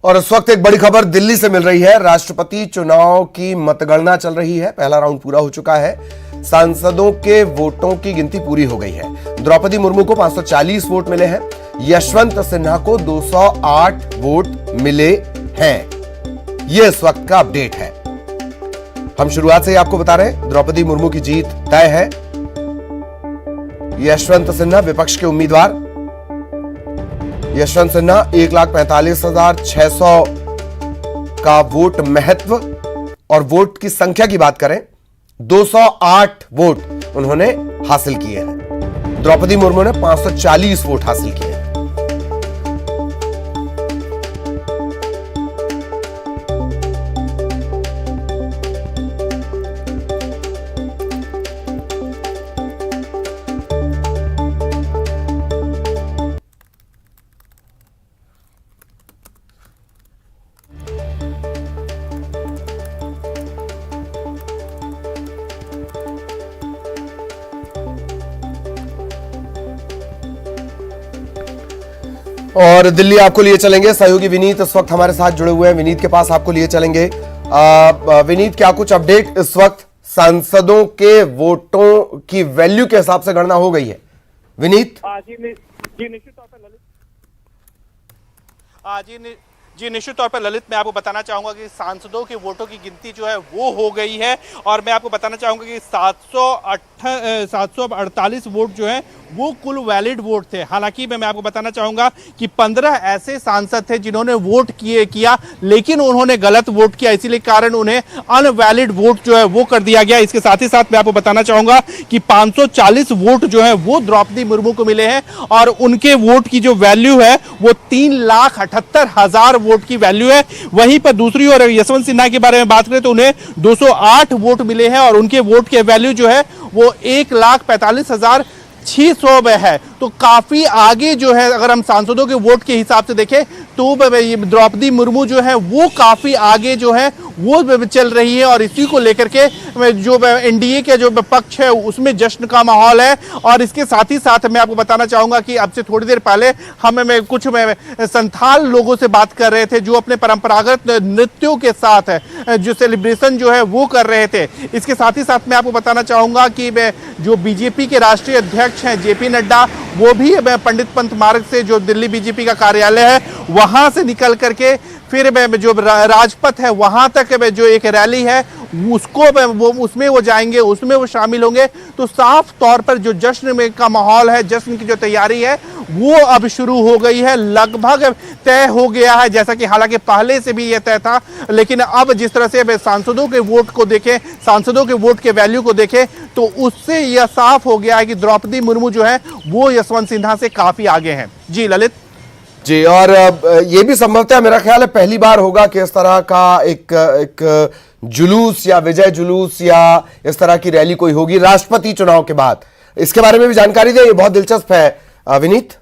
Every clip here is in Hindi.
और इस वक्त एक बड़ी खबर दिल्ली से मिल रही है। राष्ट्रपति चुनाव की मतगणना चल रही है। पहला राउंड पूरा हो चुका है। सांसदों के वोटों की गिनती पूरी हो गई है। द्रौपदी मुर्मू को 540 वोट मिले हैं। यशवंत सिन्हा को 208 वोट मिले हैं। यह इस वक्त का अपडेट है। हम शुरुआत से ही आपको बता रहे हैं, द्रौपदी मुर्मू की जीत तय है। यशवंत सिन्हा विपक्ष के उम्मीदवार। यशवंत सिन्हा 1,45,600 का वोट महत्व और वोट की संख्या की बात करें 208 वोट उन्होंने हासिल किए हैं। द्रौपदी मुर्मू ने 540 वोट हासिल किए हैं। और दिल्ली आपको लिए चलेंगे। सहयोगी विनीत इस वक्त हमारे साथ जुड़े हुए हैं। विनीत के पास आपको लिए चलेंगे। विनीत, क्या कुछ अपडेट इस वक्त सांसदों के वोटों की वैल्यू के हिसाब से गणना हो गई है? विनीत जी निश्चित तौर पर ललित, मैं आपको बताना चाहूंगा कि सांसदों के वोटों की गिनती जो है वो हो गई है। और मैं आपको बताना चाहूंगा कि 748 वोट जो है वो कुल वैलिड वोट थे। हालांकि मैं आपको बताना चाहूंगा कि 15 ऐसे सांसद थे जिन्होंने वोट किया लेकिन उन्होंने गलत वोट किया, इसीलिए कारण उन्हें अनवैलिड वोट जो है वो कर दिया गया। इसके साथ ही साथ मैं आपको बताना चाहूंगा कि 540 वोट जो है वो द्रौपदी मुर्मू को मिले हैं और उनके वोट की जो वैल्यू है वो 3,78,000 वोट की वैल्यू है। वहीं पर दूसरी ओर यशवंत सिन्हा के बारे में बात करें तो उन्हें 208 वोट मिले हैं और उनके वोट की वैल्यू जो है वो 1,45,600 में है। तो काफी आगे जो है, अगर हम सांसदों के वोट के हिसाब से देखें तो द्रौपदी मुर्मू जो है वो काफी आगे जो है वो चल रही है। और इसी को लेकर के जो एनडीए के जो पक्ष है उसमें जश्न का माहौल है। और इसके साथ ही साथ मैं आपको बताना चाहूंगा कि अब से थोड़ी देर पहले हम कुछ संथाल लोगों से बात कर रहे थे जो अपने परंपरागत नृत्यों के साथ जो सेलिब्रेशन जो है वो कर रहे थे। इसके साथ ही साथ मैं आपको बताना चाहूंगा कि जो बीजेपी के राष्ट्रीय अध्यक्ष हैं जेपी नड्डा, वो भी पंडित पंत मार्ग से जो दिल्ली बीजेपी का कार्यालय है वहां से निकल करके फिर जो राजपथ है वहां तक जो एक रैली है उसमें वो जाएंगे, उसमें वो शामिल होंगे। तो साफ तौर पर जो जश्न में का माहौल है, जश्न की जो तैयारी है वो अब शुरू हो गई है। लगभग तय हो गया है, जैसा कि हालांकि पहले से भी यह तय था, लेकिन अब जिस तरह से सांसदों के वोट को देखें, सांसदों के वोट के वैल्यू को देखें तो उससे यह साफ हो गया है कि द्रौपदी मुर्मू जो है वो यशवंत सिन्हा से काफी आगे हैं। जी ललित जी, और ये भी संभवतः मेरा ख्याल है पहली बार होगा कि इस तरह का एक जुलूस या विजय जुलूस या इस तरह की रैली कोई होगी राष्ट्रपति चुनाव के बाद। इसके बारे में भी जानकारी दें, ये बहुत दिलचस्प है। विनीत।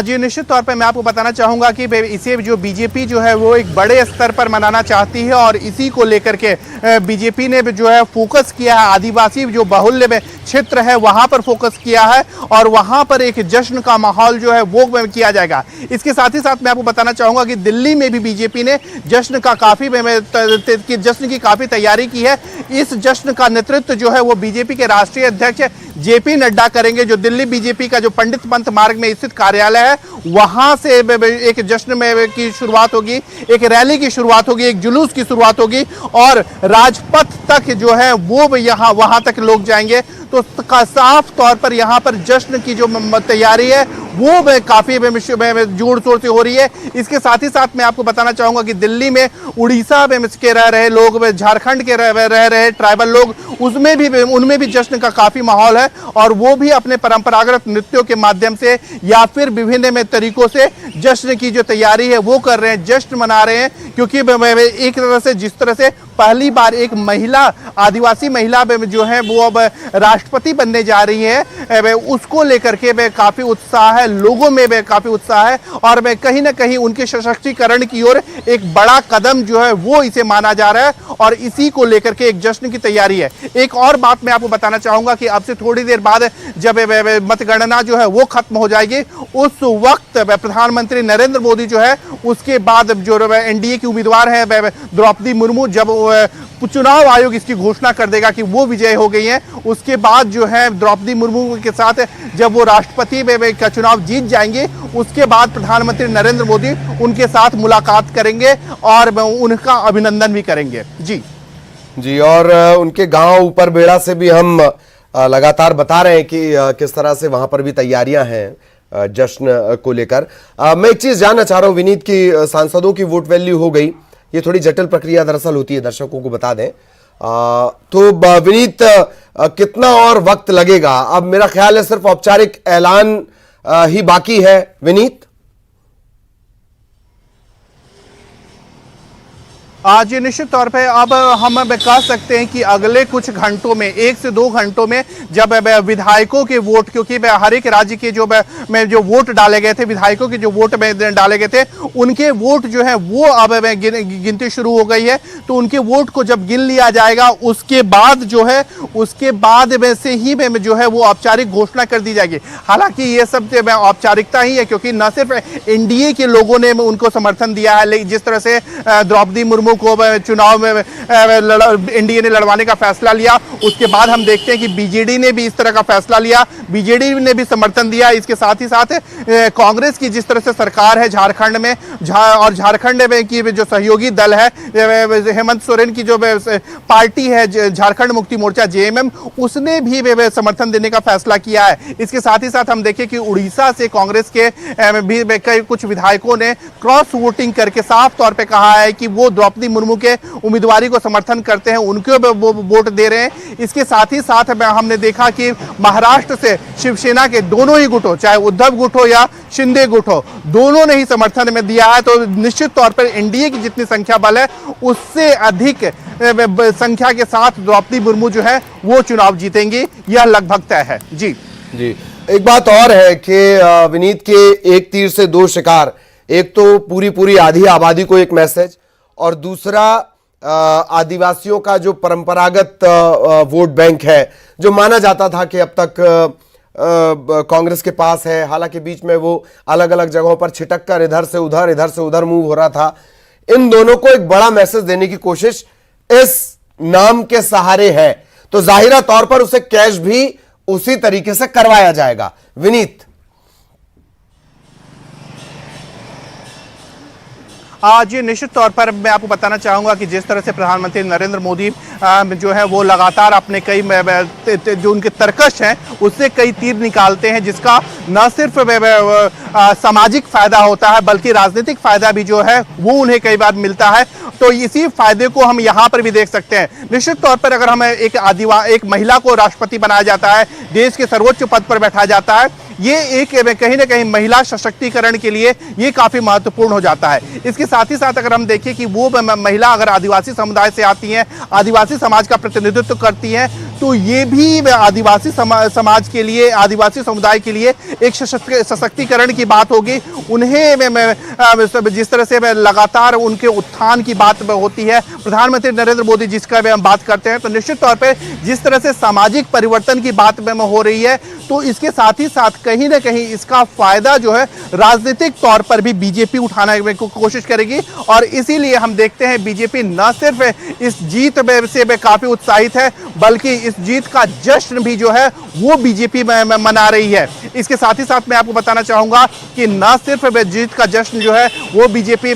जी निश्चित तौर पर मैं आपको बताना चाहूंगा कि इसे जो बीजेपी जो है वो एक बड़े स्तर पर मनाना चाहती है और इसी को लेकर के बीजेपी ने जो है फोकस किया है। आदिवासी जो बाहुल्य में क्षेत्र है वहां पर फोकस किया है और वहां पर एक जश्न का माहौल जो है वो किया जाएगा। इसके साथ ही साथ मैं आपको बताना चाहूंगा कि दिल्ली में भी बीजेपी ने जश्न की काफी तैयारी की है। इस जश्न का नेतृत्व जो है वो बीजेपी के राष्ट्रीय अध्यक्ष जेपी नड्डा करेंगे। जो दिल्ली बीजेपी का जो पंडित पंत मार्ग में स्थित कार्यालय है वहां से एक जश्न में की शुरुआत होगी, एक रैली की शुरुआत होगी, एक जुलूस की शुरुआत होगी और राजपथ तक जो है वो वहां तक लोग जाएंगे। तो साफ तौर पर यहाँ पर जश्न की जो तैयारी है वो काफी जोर शोर से हो रही है। इसके साथ ही साथ मैं आपको बताना चाहूंगा कि दिल्ली में उड़ीसा में के रह रहे लोग, झारखंड के रह रहे ट्राइबल लोग, उनमें भी जश्न का काफी माहौल है और वो भी अपने परंपरागत नृत्यों के माध्यम से या फिर विभिन्न तरीकों से जश्न की जो तैयारी है वो कर रहे हैं, जश्न मना रहे हैं। क्योंकि एक तरह से जिस तरह से पहली बार एक महिला, आदिवासी महिला जो है वो अब राष्ट्रपति बनने जा रही है, उसको लेकर के काफी उत्साह है, लोगों में काफी उत्साह है और कहीं ना कहीं उनके सशक्तिकरण की ओर एक बड़ा कदम जो है वो इसे माना जा रहा है और इसी को लेकर के एक जश्न की तैयारी है। एक और बात मैं आपको बताना चाहूंगा कि अब से थोड़ी देर बाद जब मतगणना जो है वो खत्म हो जाएगी, उस वक्त प्रधानमंत्री नरेंद्र मोदी जो है उसके बाद जो एनडीए की उम्मीदवार है द्रौपदी मुर्मू, जब चुनाव आयोग इसकी घोषणा कर देगा कि वो विजय हो गई है, उसके बाद जो है द्रौपदी मुर्मू के साथ जब वो राष्ट्रपति का चुनाव जीत जाएंगे, उसके बाद प्रधानमंत्री नरेंद्र मोदी उनके साथ मुलाकात करेंगे और उनका अभिनंदन भी करेंगे। जी और उनके गांव ऊपर बेड़ा से भी हम लगातार बता रहे हैं कि किस तरह से वहां पर भी तैयारियां हैं जश्न को लेकर। मैं एक चीज जानना चाह रहा हूं विनीत की, सांसदों की वोट वैल्यू हो गई, ये थोड़ी जटिल प्रक्रिया दरअसल होती है, दर्शकों को बता दें। तो विनीत कितना और वक्त लगेगा? अब मेरा ख्याल है सिर्फ औपचारिक ऐलान ही बाकी है विनीत। आज निश्चित तौर पे अब हम कह सकते हैं कि अगले कुछ घंटों में, 1 से 2 घंटों में, जब विधायकों के वोट, क्योंकि हर एक राज्य के जो वोट डाले गए थे, विधायकों के जो वोट में डाले गए थे, उनके वोट जो है वो अब गिनती शुरू हो गई है। तो उनके वोट को जब गिन लिया जाएगा, उसके बाद जो है उसके बाद में से ही जो है वो औपचारिक घोषणा कर दी जाएगी। हालांकि ये सब औपचारिकता ही है, क्योंकि न सिर्फ एनडीए के लोगों ने उनको समर्थन दिया है, लेकिन जिस तरह से द्रौपदी मुर्मू को चुनाव में एनडीए ने लड़वाने का फैसला लिया, उसके बाद हम देखते हैं कि बीजेडी ने भी इस तरह का फैसला लिया, बीजेडी ने भी समर्थन दिया। इसके साथ ही साथ कांग्रेस की जिस तरह से सरकार है झारखंड में, और झारखंड में की जो सहयोगी दल है, हेमंत सोरेन की जो पार्टी है झारखंड मुक्ति मोर्चा जेएमएम, उसने भी समर्थन देने का फैसला किया है। इसके साथ ही साथ हम देखें कि उड़ीसा से कांग्रेस के भी कुछ विधायकों ने क्रॉस वोटिंग करके साफ तौर पर कहा है कि वो द्रौपदी मुर्मू के उम्मीदवारी को समर्थन करते हैं, उनको वो वोट दे रहे हैं। इसके साथ ही साथ हमने देखा कि महाराष्ट्र से शिवसेना के दोनों ही गुटों, चाहे उद्धव गुट हो या शिंदे गुट हो, दोनों ने ही समर्थन में दिया है। तो निश्चित तौर पर एनडीए की जितनी संख्या बल है, उससे अधिक संख्या के साथ द्रौपदी मुर्मू जो है वो चुनाव जीतेंगी, यह लगभग तय है। जी एक बात और है कि विनीत के एक तीर से दो शिकार, एक तो पूरी आधी आबादी को एक मैसेज, और दूसरा आदिवासियों का जो परंपरागत वोट बैंक है, जो माना जाता था कि अब तक कांग्रेस के पास है, हालांकि बीच में वो अलग अलग जगहों पर छिटक कर इधर से उधर मूव हो रहा था। इन दोनों को एक बड़ा मैसेज देने की कोशिश इस नाम के सहारे है, तो जाहिरा तौर पर उसे कैश भी उसी तरीके से करवाया जाएगा। विनीत, आज निश्चित तौर पर मैं आपको बताना चाहूँगा कि जिस तरह से प्रधानमंत्री नरेंद्र मोदी जो है वो लगातार अपने कई जो उनके तर्कश हैं उससे कई तीर निकालते हैं, जिसका न सिर्फ सामाजिक फायदा होता है बल्कि राजनीतिक फायदा भी जो है वो उन्हें कई बार मिलता है। तो इसी फायदे को हम यहाँ पर भी देख सकते हैं। निश्चित तौर पर अगर हमें एक महिला को राष्ट्रपति बनाया जाता है, देश के सर्वोच्च पद पर बैठाया जाता है, ये एक कहीं ना कहीं महिला सशक्तिकरण के लिए ये काफी महत्वपूर्ण हो जाता है। इसके साथ ही साथ अगर हम देखें कि वो महिला अगर आदिवासी समुदाय से आती हैं, आदिवासी समाज का प्रतिनिधित्व करती हैं, तो ये भी आदिवासी समाज के लिए, आदिवासी समुदाय के लिए एक सशक्तिकरण की बात होगी। उन्हें जिस तरह से लगातार उनके उत्थान की बात होती है, प्रधानमंत्री नरेंद्र मोदी जिसका हम बात करते हैं, तो निश्चित तौर पर जिस तरह से सामाजिक परिवर्तन की बात हो रही है, तो इसके साथ ही साथ कहीं ना कहीं इसका फायदा जो है राजनीतिक तौर पर भी बीजेपी उठाने की कोशिश करेगी। और इसीलिए हम देखते हैं बीजेपी न सिर्फ इस जीत से काफी उत्साहित है, बल्कि इस जीत का जश्न भी जो है वो बीजेपी मना रही है। इसके साथ ही साथ मैं आपको बताना चाहूंगा कि न सिर्फ जीत का जश्न जो है वो बीजेपी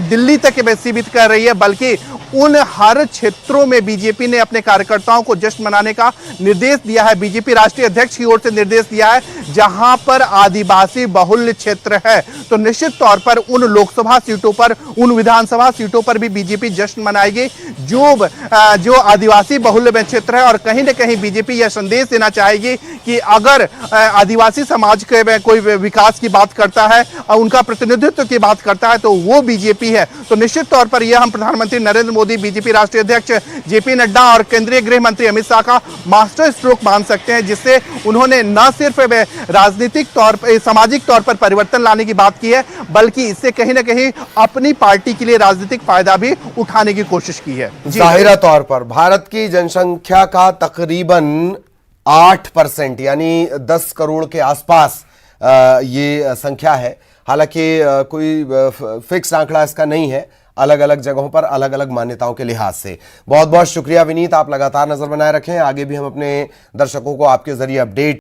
दिल्ली तक सीमित कर रही है, बल्कि उन हर क्षेत्रों में बीजेपी ने अपने कार्यकर्ताओं को जश्न मनाने का निर्देश दिया है। बीजेपी राष्ट्रीय अध्यक्ष की ओर से निर्देश दिया है जहां पर आदिवासी बहुल्य क्षेत्र है, तो निश्चित तौर पर उन लोकसभा सीटों पर, उन विधानसभा सीटों पर भी बीजेपी जश्न मनाएगी जो आदिवासी बहुल्य क्षेत्र है। और कहीं ना कहीं बीजेपी यह संदेश देना चाहेगी कि अगर आदिवासी समाज के कोई विकास की बात करता है और उनका प्रतिनिधित्व की बात करता है तो वो बीजेपी है। तो निश्चित तौर पर यह हम प्रधानमंत्री नरेंद्र मोदी, बीजेपी राष्ट्रीय अध्यक्ष जेपी नड्डा और केंद्रीय गृह मंत्री अमित शाह का मास्टर स्ट्रोक मान सकते हैं, जिससे उन्होंने न सिर्फ राजनीतिक तौर पर, सामाजिक तौर पर परिवर्तन लाने की बात की है, बल्कि इससे कहीं ना कहीं अपनी पार्टी के लिए राजनीतिक फायदा भी उठाने की कोशिश की है। जाहिरा तौर पर भारत की जनसंख्या का तकरीबन 8% यानी 10 करोड़ के आसपास ये संख्या है। हालांकि कोई फिक्स आंकड़ा इसका नहीं है, अलग अलग जगहों पर अलग अलग मान्यताओं के लिहाज से। बहुत बहुत शुक्रिया विनीत, आप लगातार नजर बनाए रखें, आगे भी हम अपने दर्शकों को आपके जरिए अपडेट